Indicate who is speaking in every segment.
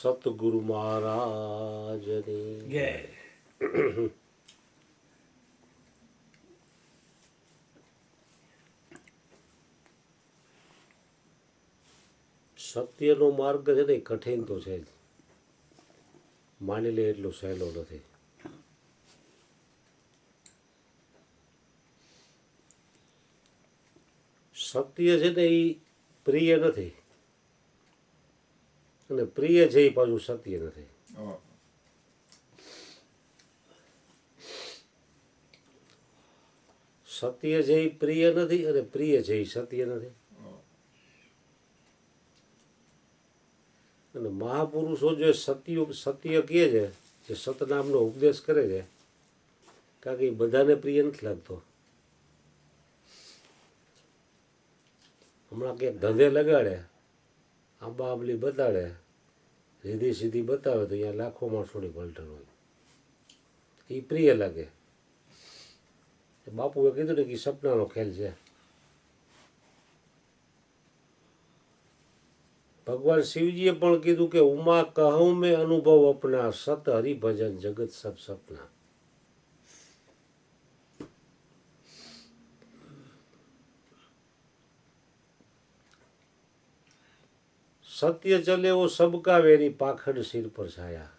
Speaker 1: સતગુરુ મહારાજની
Speaker 2: જય.
Speaker 1: સત્યનો માર્ગ છે ને કઠિન તો છે જ, માની લે એટલો સહેલો નથી. સત્ય છે ને એ પ્રિય નથી અને પ્રિય છે એ પાછું સત્ય નથી. સત્ય છે એ પ્રિય નથી અને પ્રિય છે એ સત્ય નથી. અને મહાપુરુષો જે સત્ય કહે છે, જે સતનામનો ઉપદેશ કરે છે, કારણ કે એ બધાને પ્રિય નથી લાગતો. હમણાં ક્યાંક ધંધે લગાડે, આંબા આંબલી બતાડે, સીધી સીધી બતાવે તો અહીંયા લાખો માણસોની પલટન હોય, એ પ્રિય લાગે. બાપુએ કીધું ને કે સપનાનો ખેલ છે. ભગવાન શિવજીએ પણ કીધું કે ઉમા કહું મેં અનુભવ અપના, સત હરિભજન જગત સબ સપના. સત્ય ચલે વો સબકા વેરી, પાખંડ સિર પર છાયા.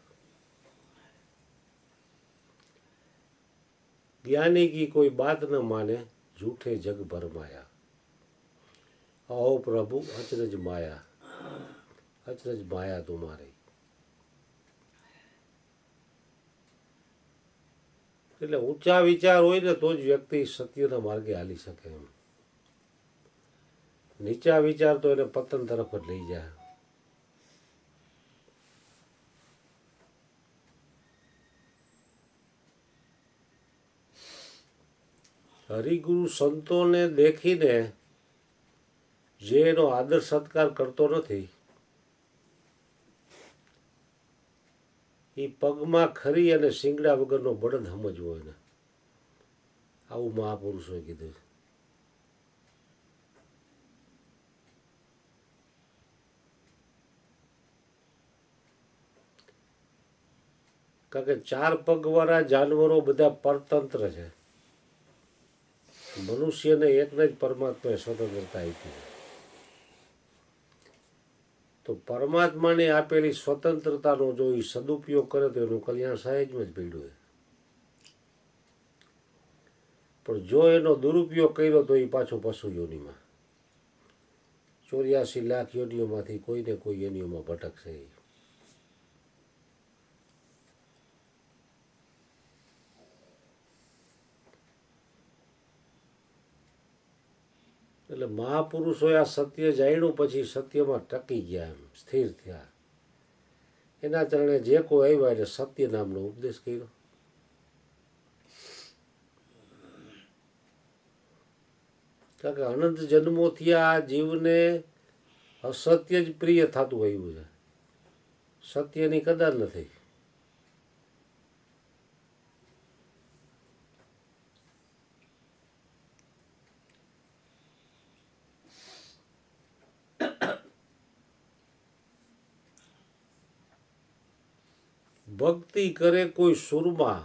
Speaker 1: ज्ञानी की कोई बात न माने, झूठे जग भरमाया. अहो प्रभु अचरज माया, अचरज माया तुम्हारी. એટલે ઊંચા વિચાર હોય ને તો જ વ્યક્તિ સત્યના માર્ગે હાલી શકે એમ. નીચા વિચાર તો એને પતન તરફ જ લઈ જાય. હરિગુરુ સંતોને દેખીને જે એનો આદર સત્કાર કરતો નથી, એ પગમાં ખરી અને શિંગડા વગરનો બળદ સમજવો એને. આવું મહાપુરુષોએ કીધું. કારણ કે ચાર પગવાળા જાનવરો બધા પરતંત્ર છે. મનુષ્યને એકને જ પરમાત્માએ સ્વતંત્રતા આપી છે. તો પરમાત્માને આપેલી સ્વતંત્રતાનો જો એ સદુપયોગ કરે તો એનું કલ્યાણ સહેજમાં જ પીડ્યું હોય. પણ જો એનો દુરુપયોગ કર્યો તો એ પાછો પશુ યોનિમાં, 84 લાખ યોનિઓમાંથી કોઈને કોઈ યોનિઓમાં ભટકશે. એટલે મહાપુરુષોએ આ સત્ય જાણ્યું, પછી સત્યમાં ટકી ગયા, એમ સ્થિર થયા. એના ચરણે જે કોઈ આવ્યા એટલે સત્ય નામનો ઉપદેશ કર્યો. કારણ કે અનંત જન્મોથી આ જીવને અસત્ય જ પ્રિય થતું આવ્યું છે, સત્યની કદર નથી. ભક્તિ કરે કોઈ સુરમાં,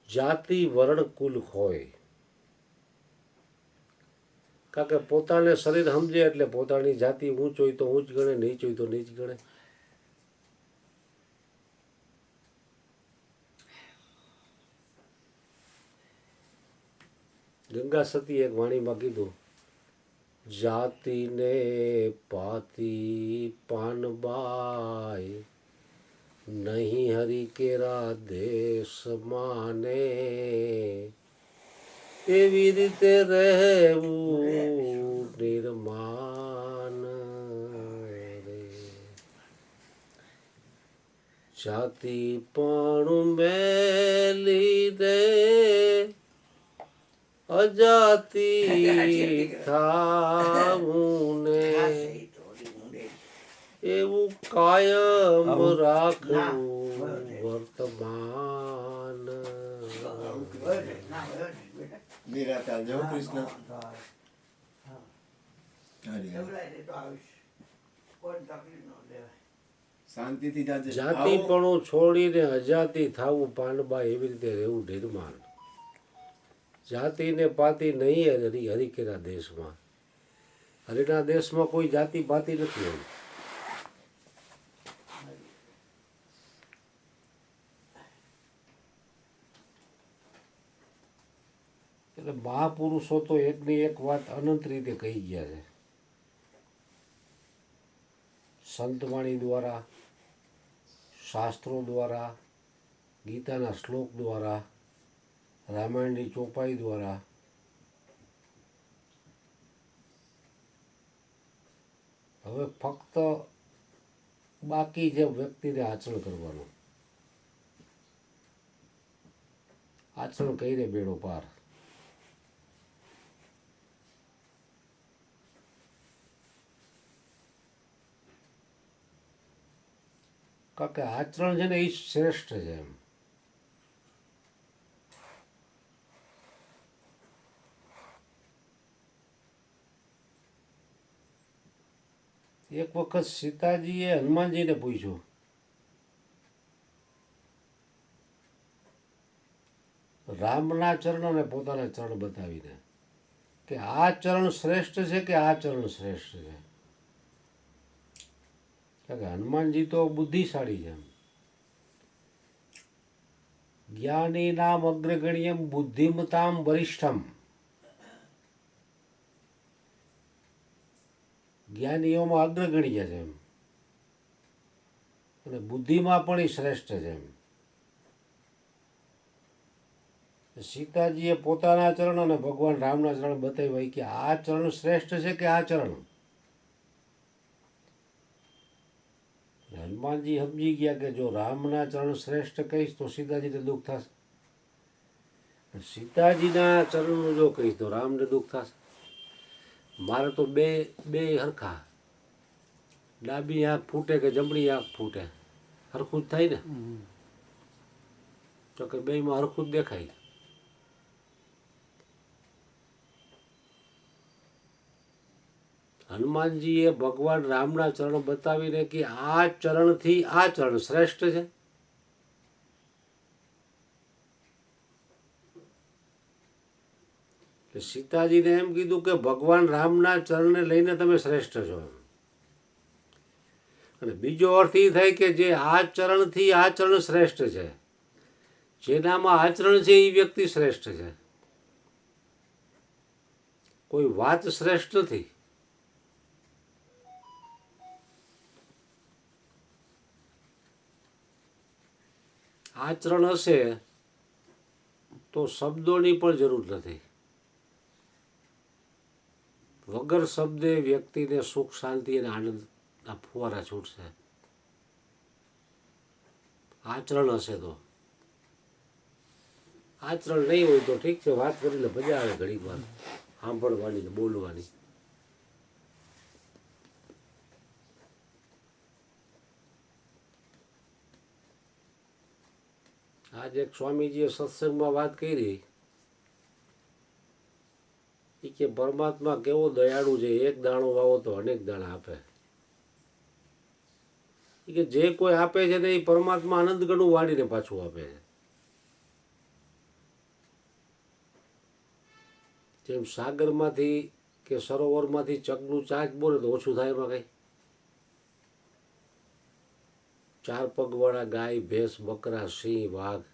Speaker 1: જાતિ વર્ણ કુલ ખોય. કારણ કે પોતાને શરીર સમજે એટલે પોતાની જાતિ ઊંચ હોય તો ઊંચ ગણે, નીચ હોય તો નીચ ગણે. ગંગા સતી એક વાણીમાં કીધું, જાતિને પાતી પાનબાઈ, નહીં હરિ કેરા દેશ માને. એવી રીતે રહેવું નિર્માન રે. જાતિ પણ મેલી દે, અજાતિ થાવું ને, એવું કાયમ રાખવું વર્તમાન.
Speaker 3: નિરાકાર જય કૃષ્ણ. શાંતિથી જાજે. આવો.
Speaker 1: જાતિપણું છોડીને અજાતિ થાવું પાનબા એવી રીતે રહેવું નિર્માણ. જાતિને પાતી નહીં હરિકેના દેશમાં. હરિના દેશમાં કોઈ જાતિ પાતી નથી હોતી. એટલે મહાપુરુષો તો એકની એક વાત અનંત રીતે કહી ગયા છે. સંતવાણી દ્વારા, શાસ્ત્રો દ્વારા, ગીતાના શ્લોક દ્વારા, રામાયણની ચોપાઈ દ્વારા, હવે ફક્ત બાકી છે વ્યક્તિને આચરણ કરવાનું. આચરણ કરીને બેડો પાર. કારણ કે આચરણ છે ને એ શ્રેષ્ઠ છે એમ. એક વખત સીતાજીએ હનુમાનજીને પૂછ્યું, રામના ચરણ અને પોતાના ચરણ બતાવીને, કે આ ચરણ શ્રેષ્ઠ છે કે આ ચરણ શ્રેષ્ઠ છે. કારણ કે હનુમાનજી તો બુદ્ધિશાળી છે. જ્ઞાની નામ અગ્રગણ્યમ બુદ્ધિમતામ વરિષ્ઠમ. જ્ઞાનીઓમાં અગ્રગણ્ય છે એમ, અને બુદ્ધિમાં પણ એ શ્રેષ્ઠ છે એમ. સીતાજીએ પોતાના ચરણ અને ભગવાન રામના ચરણ બતાવ્યા કે આ ચરણ શ્રેષ્ઠ છે કે આ ચરણ. હનુમાનજી સમજી ગયા કે જો રામના ચરણ શ્રેષ્ઠ કહીશ તો સીતાજીને દુઃખ થશે, સીતાજીના ચરણનું જો કહીશ તો રામને દુઃખ થશે. મારે તો બે હરખા, ડાબી આંખ ફૂટે કે જમણી આંખ ફૂટે, હરખું જ થાય ને. તો કે બેયમાં હરખું જ દેખાય. હનુમાનજીએ ભગવાન રામના ચરણ બતાવીને કે આ ચરણથી આ ચરણ શ્રેષ્ઠ છે. એટલે સીતાજીને એમ કીધું કે ભગવાન રામના ચરણને લઈને તમે શ્રેષ્ઠ છો. અને બીજો અર્થ એ થાય કે જે આ ચરણથી આ ચરણ શ્રેષ્ઠ છે, જેનામાં આચરણ છે એ વ્યક્તિ શ્રેષ્ઠ છે. કોઈ વાત શ્રેષ્ઠ નથી. આચરણ હશે તો શબ્દોની પણ જરૂર નથી. વગર શબ્દે વ્યક્તિને સુખ શાંતિ અને આનંદના ફુવારા છૂટશે. આચરણ હશે તો. આચરણ નહીં હોય તો ઠીક છે, વાત કરીને મજા આવે ઘડીક વાર સાંભળવાની ને બોલવાની. આજે એક સ્વામીજીએ સત્સંગમાં વાત કરી કે પરમાત્મા કેવો દયાળુ છે, એક દાણો વાવો તો અનેક દાણા આપે. કે જે કોઈ આપે છે ને એ પરમાત્મા આનંદ ગણું વાળીને પાછું આપે છે. જેમ સાગરમાંથી કે સરોવરમાંથી ચકનું ચાંચ બોલે તો ઓછું થાય એમાં કઈ. 4 પગવાળા ગાય, ભેંસ, બકરા, સિંહ, વાઘ,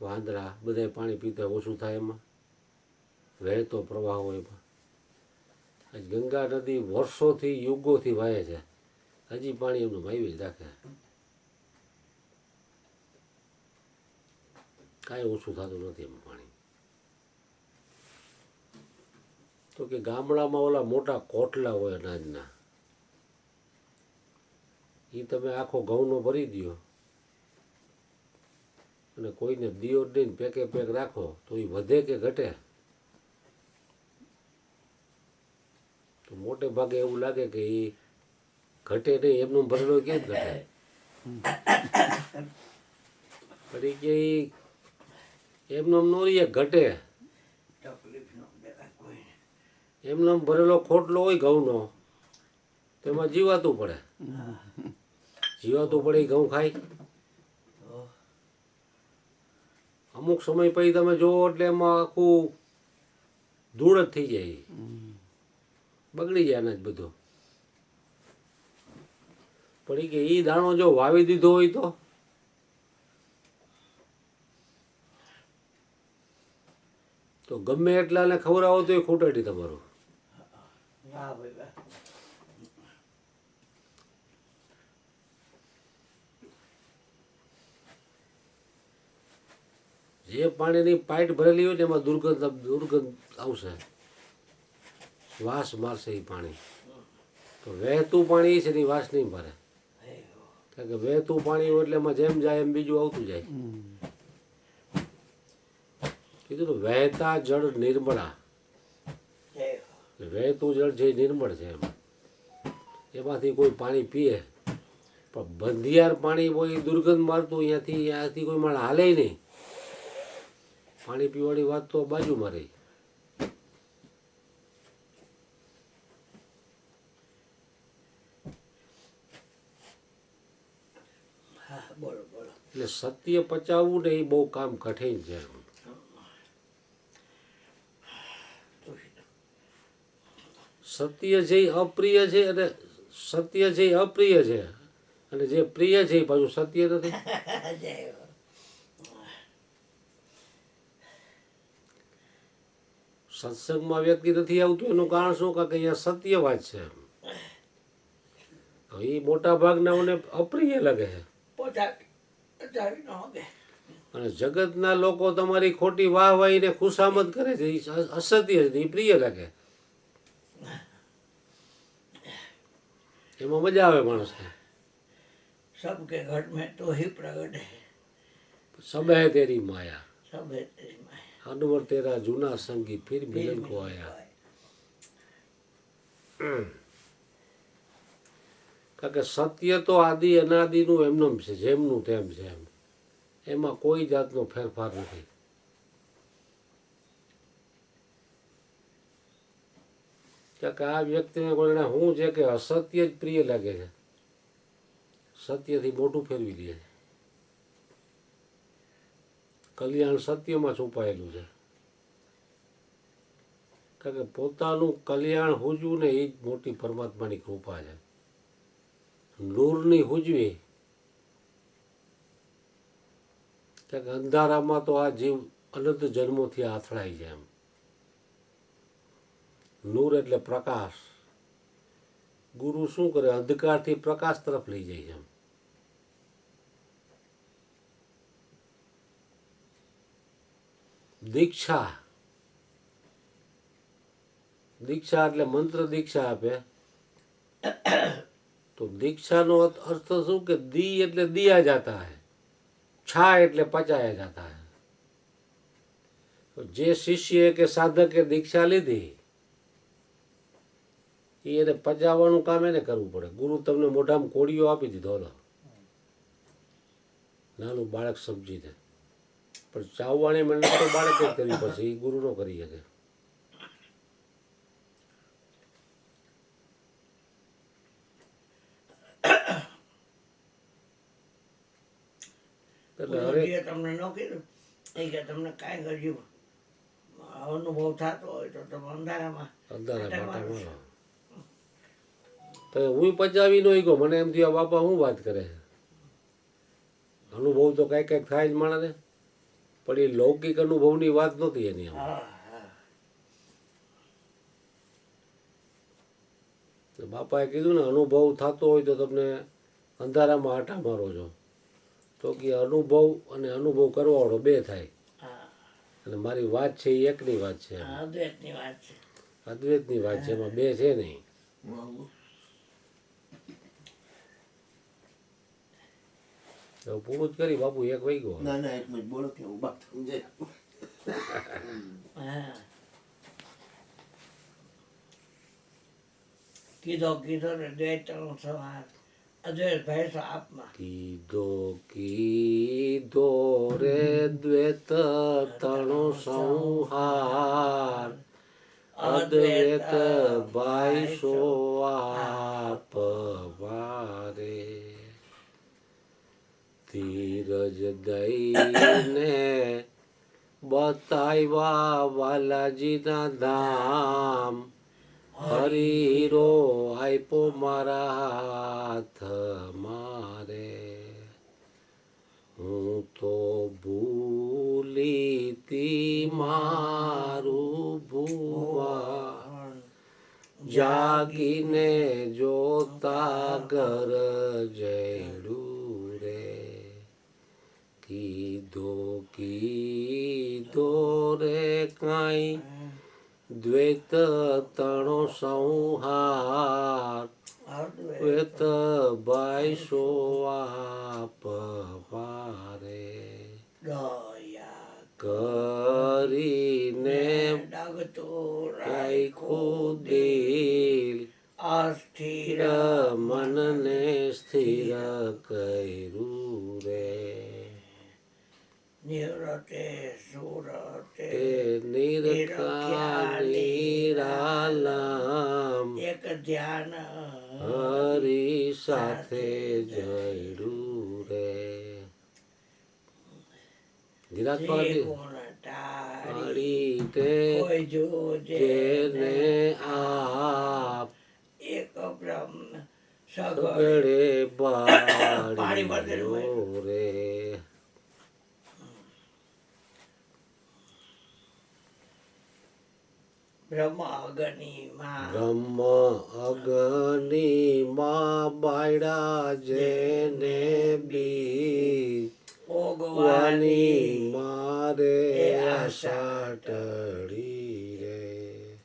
Speaker 1: વાંદરા બધા પાણી પીતા ઓછું થાય એમાં. વહેતો પ્રવાહ હોય એમાં. આજ ગંગા નદી વર્ષોથી યુગોથી વહે છે, હજી પાણી એમનું વાવી જ રાખે, કાંઈ ઓછું થતું નથી એમાં પાણી. તો કે ગામડામાં ઓલા મોટા કોટલા હોય અનાજના, એ તમે આખો ઘઉંનો ભરી દો અને કોઈને દિયો દઈને પેકે પેક રાખો તો એ વધે કે ઘટે? તો મોટે ભાગે એવું લાગે કે એ ઘટે નહીં, એમનું ભરેલો કેમ ઘટે? ફરી કે એમનો નોરીએ ઘટે, એમનો ભરેલો ખોટલો હોય ઘઉંનો તેમાં જીવાતું પડે. જીવાતું પડે ઘઉં ખાય. અમુક સમય પછી તમે જોવો એટલે એમાં આખું ધૂળ જ થઈ જાય, બગડી જાય અનાજ બધું. પણ કે એ દાણો જો વાવી દીધો હોય તો ગમે એટલાને ખવડાવો તો એ ખૂટેટી તમારું.
Speaker 2: વાહ ભાઈ વાહ.
Speaker 1: જે પાણીની પાઇટ ભરેલી હોય ને એમાં દુર્ગંધ આવશે, વાસ મારશે એ પાણી. તો વહેતું પાણી છે એની વાસ નહીં મારે, કારણ કે વહેતું પાણી હોય એટલે એમાં જેમ જાય એમ બીજું આવતું જાય. કીધું ને વહેતા જળ નિર્મળા, વહેતું જળ જે નિર્મળ છે એમાંથી કોઈ પાણી પીએ. પણ બંધિયાર પાણી કોઈ દુર્ગંધ મારતું અહીંયાથી કોઈ માણસ હાલે નહીં. પાણી પીવાની વાત તો બાજુમાં રહી.
Speaker 2: હા બોલો બોલો.
Speaker 1: એટલે સત્ય પચાવવું ને એ બહુ કામ કઠિન છે. સત્ય છે એ અપ્રિય છે, અને સત્ય છે એ અપ્રિય છે, અને જે પ્રિય છે એ પાછું સત્ય નથી.
Speaker 2: જય હો.
Speaker 1: સત્સંગમાં વ્યક્તિ નથી આવતું એનું કારણ શું? કારણ કે અહીંયા સત્ય વાત છે. એ મોટા ભાગનાઓને અપ્રિય લાગે છે.
Speaker 2: પચાવી ન હોગે.
Speaker 1: અને જગતના લોકો તમારી ખોટી વાહવાહીને ખુશામત કરે છે, એ અસત્ય છે, એ પ્રિય લાગે. એમાં મજા આવે માણસને.
Speaker 2: सबके घर में तो ही प्रकट है,
Speaker 1: सब है तेरी माया,
Speaker 2: सब है तेरी माया.
Speaker 1: अनवर तेरा जूना संगी फिर मिलन को आया. કારણ કે સત્ય તો આદિ અનાદિનું એમનેમ છે, જેમનું તેમ છે એમ. એમાં કોઈ જાતનો ફેરફાર નથી. કારણ કે આ વ્યક્તિને કોઈને શું છે કે અસત્ય જ પ્રિય લાગે છે, સત્યથી મોટું ફેરવી લે છે. કલ્યાણ સત્યમાં છુપાયેલું છે. કારણ કે પોતાનું કલ્યાણ હુજવું ને એ જ મોટી પરમાત્માની કૃપા છે. નૂરની હુજવી, કારણ કે અંધારામાં તો આ જીવ અનંત જન્મોથી આથડાઈ છે એમ. નૂર એટલે પ્રકાશ. ગુરુ શું કરે? અંધકારથી પ્રકાશ તરફ લઈ જાય છે એમ. દીક્ષા, દીક્ષા એટલે મંત્ર દીક્ષા આપે. તો દીક્ષાનો અર્થ શું કે દી એટલે દિયા જાતા હૈ, છા એટલે પચાયા જાતા હૈ. જે શિષ્ય કે સાધકે દીક્ષા લીધી એને પચાવવાનું કામ એને કરવું પડે. ગુરુ તમને મોઢામાં કોળીઓ આપી દીધો, હલો નાનું બાળક સમજીને, પણ ચાવવાની મહેનત તો બાળકે જ કરવી પડશે, એ ગુરુ નો કરી શકે. એટલે
Speaker 2: ગુરુજીએ તમને ન કીધું એ કે તમને કાંઈ કર્યું અનુભવ થતો હોય તો તમે અંધારામાં
Speaker 1: અંધારા બાટા મારો. તો હું પચાવી નો ગયો, મને એમ થયું આ બાપા શું વાત કરે છે. અનુભવ તો કાંઈક કાંઈક થાય જ માણસને, પણ એ લૌકિક અનુભવની વાત નહોતી એની. આમ
Speaker 2: હા હા
Speaker 1: તો બાપાએ કીધું ને અનુભવ થતો હોય તો તમને અંધારામાં આટા મારો છો. તો કે અનુભવ અને અનુભવ કરવાવાળો બે થાય,
Speaker 2: હા.
Speaker 1: અને મારી વાત છે એ એકની વાત છે,
Speaker 2: આ અદ્વૈતની વાત છે.
Speaker 1: અદ્વૈતની વાત છે, એમાં બે છે નહીં. એવું પૂરું જ કરી બાપુ, એક વહી ગયો.
Speaker 3: ના ના એટલું જ બોલો કે હું બાપ સમજાય.
Speaker 2: હા કીધો કીધો ને દ્વૈતનો સવાર અદ્વૈત ભાઈ તો આપમાં
Speaker 1: કીધો કીધો રે દ્વૈત તણો સંહાર, અદ્વૈત ભાઈ સો આપ વારે. ધીરજ દઈને બતાવ્યા વાલાજીના ધામ હરીરો આપ્યો મારા હાથ મારે હું તો ભૂલીતી મારું ભૂવા જાગીને જોતા ઘર જયડું રે કીધો રે કાંઈ દ્વૈત તણો સંહાર વેત ભાઈ સો આપ પારે
Speaker 2: દયા
Speaker 1: કરીને
Speaker 2: ડાગતો
Speaker 1: રાખ્યું દિલ
Speaker 2: અસ્થિર
Speaker 1: મનને સ્થિર કર્યું રે
Speaker 2: નિરતે સુરતે
Speaker 1: તે નિરખા નિરાલમ
Speaker 2: એક ધ્યાન
Speaker 1: હરી સાથે જયડું રે નિરાત પાડી
Speaker 2: ગુણ તારી
Speaker 1: પાડી તે
Speaker 2: કોઈ જોજે
Speaker 1: જેને આપ
Speaker 2: એક બ્રહ્મ સગળ
Speaker 1: સગડે
Speaker 2: પાણી ભરી
Speaker 1: બાળ્યો રે
Speaker 2: બ્રહ્મ અગ્નિમાં
Speaker 1: બ્રહ્મ અગ્નિ માં બાયડા જેને બી
Speaker 2: ભોગવાની
Speaker 1: વાની મારે
Speaker 2: એ
Speaker 1: આશા ટળી રે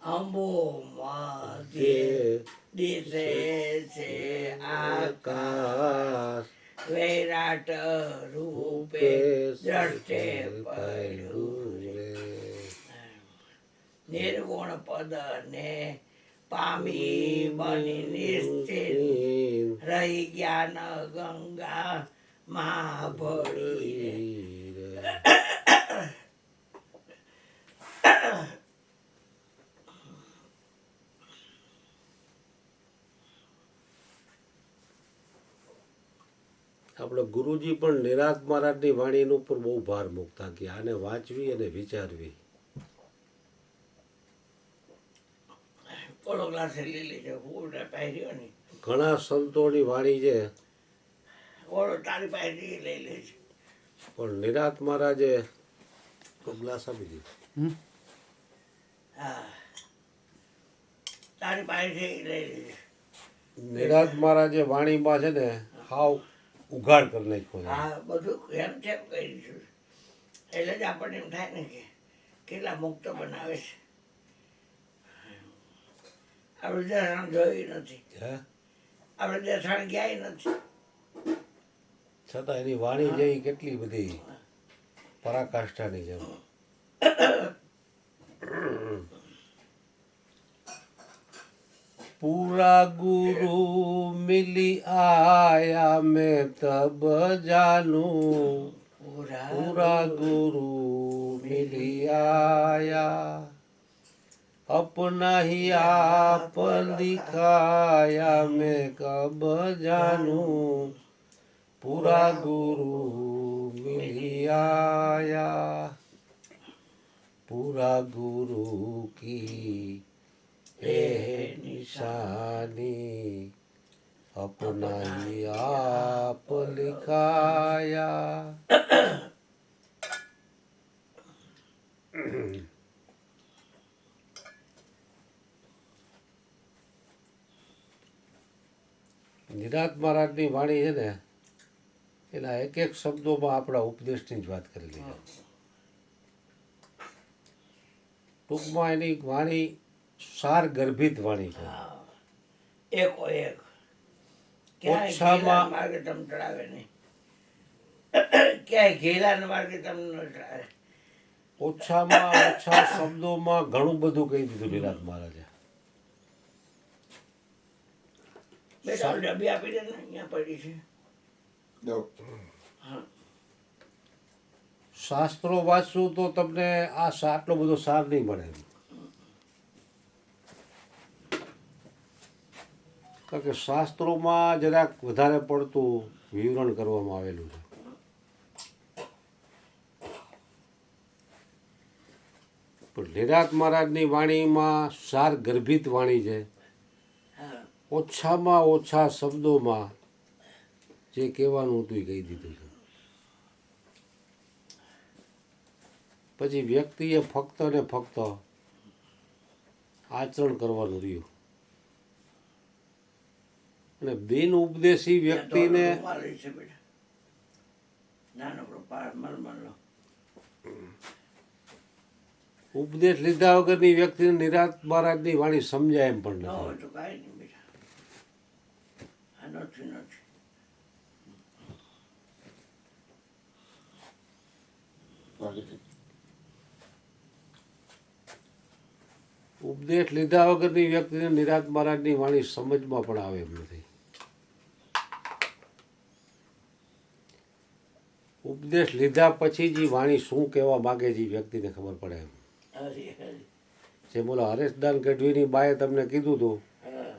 Speaker 2: અંબોમાં
Speaker 1: જે
Speaker 2: દિશે છે આકાશ
Speaker 1: આકાશ
Speaker 2: વૈરાટ રૂપે દ્રષ્ટે પડ્યું
Speaker 1: રે
Speaker 2: નિર્ગુણ પદ ને પામી બની નિશ્ચિત રહી જ્ઞાન ગંગા માં ભળી
Speaker 1: આપણે ગુરુજી પણ નિરાત મહારાજની વાણીનું ઉપર બહુ ભાર મૂકતા કે આને વાંચવી અને વિચારવી
Speaker 2: થોડો ગ્લાસ લીલી છે હું પહેર્યો ને
Speaker 1: ઘણા સંતોની વાણી છે
Speaker 2: ઓળો તારી પાસેથી લઈ લે છે
Speaker 1: પણ નિરાત મહારાજે ગ્લાસ આપી દીધો
Speaker 2: હા તારી પાસેથી લઈ લે છે
Speaker 1: નિરાત મહારાજે વાણીમાં છે ને હાવ ઉઘાડ કરી નાખ્યો છે
Speaker 2: હા બધું એમ તેમ કરીશું એટલે જ આપણને એમ થાય ને કે કેટલા મુક્ત બનાવે છે આપણે દેસાણ જોયું નથી
Speaker 1: હે
Speaker 2: આપણે દેસાણ ગયા નથી
Speaker 1: છતાં એની વાણી જેવી કેટલી બધી પરાકાષ્ઠાની છે પૂરા ગુરુ મિલી આયા મેં તબ જાનું
Speaker 2: પૂરા
Speaker 1: પૂરા ગુરુ મિલી આયા अपना ही आप लिखाया मैं कब जानूं पूरा गुरु मिल आया पूरा गुरु की है निशानी अपना ही आप लिखाया નિરાત મહારાજની વાણી છે ને એના એક એક શબ્દોમાં આપણા ઉપદેશની જ વાત કરેલી છે ટૂંકમાં એની વાણી સાર ગર્ભિત વાણી છે
Speaker 2: એકો એક ક્યાંય
Speaker 1: ઓછામાં-
Speaker 2: ઘેલાના માર્ગે તમે ચડાવે નહીં ક્યાંય ઘેલાના માર્ગે તમને ન ચડાવે
Speaker 1: ઓછામાં ઓછા શબ્દોમાં ઘણું બધું કહી દીધું નિરાત મહારાજે
Speaker 2: બેટા ડબ્બી આપી દે ને અહીંયા પડી છે
Speaker 1: શાસ્ત્રો વાંચશું તો તમને આટલો બધો સાર નહીં મળે કારણ કે શાસ્ત્રોમાં જરાક વધારે પડતું વિવરણ કરવામાં આવેલું છે. પણ નિરાંત મહારાજની વાણીમાં સાર ગર્ભિત વાણી છે.
Speaker 2: હા
Speaker 1: ઓછામાં ઓછા શબ્દોમાં જે કહેવાનું હતું એ કહી દીધું છે. પછી વ્યક્તિએ ફક્ત ને ફક્ત આચરણ કરવાનું રહ્યું. અને બિન ઉપદેશી વ્યક્તિને
Speaker 2: રૂમાલ છે બેટા નાનકડો પાડ મલમલનો
Speaker 1: ઉપદેશ લીધા વગરની વ્યક્તિને નિરાંત મહારાજની વાણી સમજાય એમ પણ
Speaker 2: ન
Speaker 1: નથી.
Speaker 2: હોય તો કાંઈ નહીં બેટા આ નથી નથી
Speaker 1: ઉપદેશ લીધા વગરની વ્યક્તિને નિરાંત મહારાજની વાણી સમજમાં પણ આવે એમ નથી. ઉપદેશ લીધા પછી જ ઈ વાણી શું કહેવા માગે છે એ વ્યક્તિને ખબર પડે એમ.
Speaker 2: હરી હરી
Speaker 1: જે બોલો હરેશદાન ગઢવીની બાએ તમને કીધું હતું
Speaker 2: હા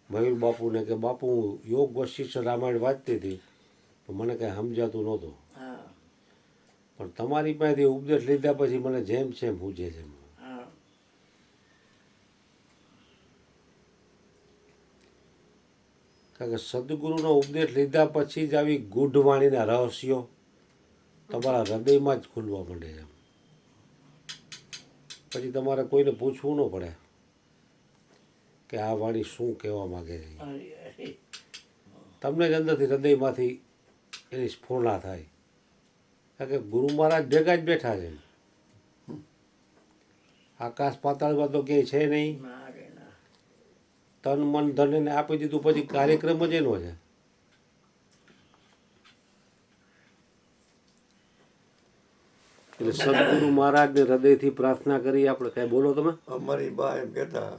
Speaker 1: મયુર બાપુને કે બાપુ હું યોગ વશિષ્ઠ રામાયણ વાંચતી હતી તો મને કાંઈ સમજાતું નહોતું,
Speaker 2: હા
Speaker 1: પણ તમારી પાસેથી ઉપદેશ લીધા પછી મને જેમ છે એમ સૂઝે છે.
Speaker 2: હા
Speaker 1: કારણ કે સદગુરુનો ઉપદેશ લીધા પછી જ આવી ગૂઢ વાણીના રહસ્યો તમારા હૃદયમાં જ ખુલવા માંડે છે. પછી તમારે કોઈને પૂછવું ન પડે કે આ વાણી શું કહેવા માગે છે.
Speaker 2: હરી હરી
Speaker 1: તમને જ અંદરથી હૃદયમાંથી એની સ્ફૂર્ણા થાય. કારણ કે ગુરુ મહારાજ ભેગા જ બેઠા છે. આકાશ પાતાળમાં તો ક્યાંય છે નહીં.
Speaker 2: ના રે ના
Speaker 1: તન મન ધન એને આપી દીધું પછી કાર્યક્રમ જ એનો છે. એટલે સદગુરુ મહારાજને હૃદયથી પ્રાર્થના કરી આપણે કાંઈ બોલો તમે.
Speaker 4: અમારી બા એમ કહેતા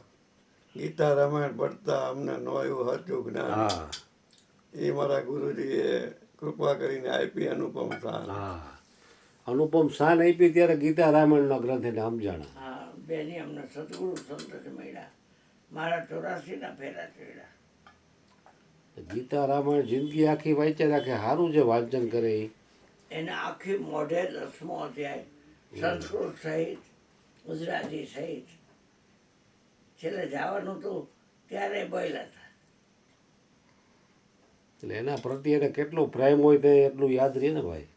Speaker 4: ગીતા રામાયણ પડતા અમને નો એવું સાચું જ્ઞાન
Speaker 1: હા
Speaker 4: એ મારા ગુરુજીએ કૃપા કરીને આપી અનુપમ સાર.
Speaker 1: હા અનુપમ શાન આપી ત્યારે ગીતા રામાયણના ગ્રંથ એને સમજાણા.
Speaker 2: હા બેની અમને સદગુરુ સંતોષ મળ્યા મારા 84ના ફેરા ચડ્યા
Speaker 1: ગીતા રામાયણ જિંદગી આખી વાંચ્યા રાખે સારું છે વાંચન કરે એ.
Speaker 2: એને આખી મોઢે 10મો અધ્યાય સંસ્કૃત સહિત ગુજરાતી સહિત છેલ્લે જવાનું હતું ત્યારે બોલ્યા હતા
Speaker 1: એટલે એના પ્રત્યે એને કેટલો પ્રેમ હોય તો એટલું યાદ રહે ને ભાઈ.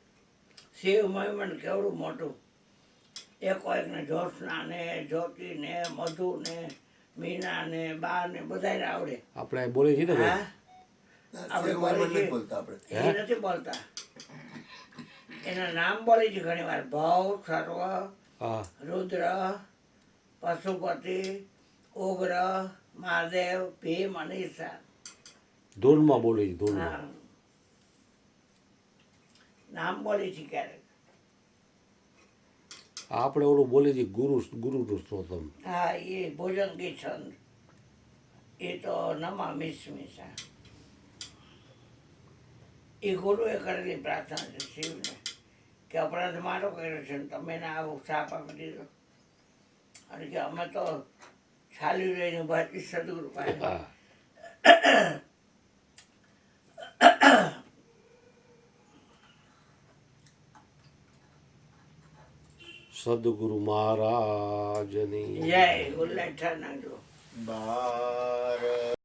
Speaker 2: શિવ મહિમન કેવડું મોટું એ કોઈકને જ્યોત્સના ને જ્યોતિ ને મધુ ને મીના ને બા ને બધાને આવડે.
Speaker 1: આપણે અહીં બોલીએ છીએ ને
Speaker 2: હા
Speaker 1: ભાઈ.
Speaker 2: આપણે બોલીએ છીએ.
Speaker 3: બોલતા આપણે
Speaker 2: એ નથી બોલતા એના નામ બોલી છે ઘણી વાર ભવ સર્વ
Speaker 1: હા
Speaker 2: રુદ્ર પશુપતિ ઉગ્ર મહાદેવ ભીમ અને ઈશાન.
Speaker 1: ધૂનમાં બોલીએ છીએ ધૂનમાં.
Speaker 2: હા નામ બોલી છે ક્યારેક.
Speaker 1: આપણે ઓલું બોલીએ છીએ ગુરુનું સ્તોત્રમ.
Speaker 2: હા એ ભોજંગી છંદ એ તો નમામિ સ્મિતા એ ગુરુએ કરેલી પ્રાર્થના છે શિવને કે અપરાધ મારો કર્યો છે ને તમે એને આવો શાપ આપી દીધો અને કે અમે તો છાલી રહીને ભારતી સદગુરુ પાસે
Speaker 1: હા સદગુરુ મહારાજની
Speaker 2: જય ઉલ્લેખ નાખજો.
Speaker 3: બાર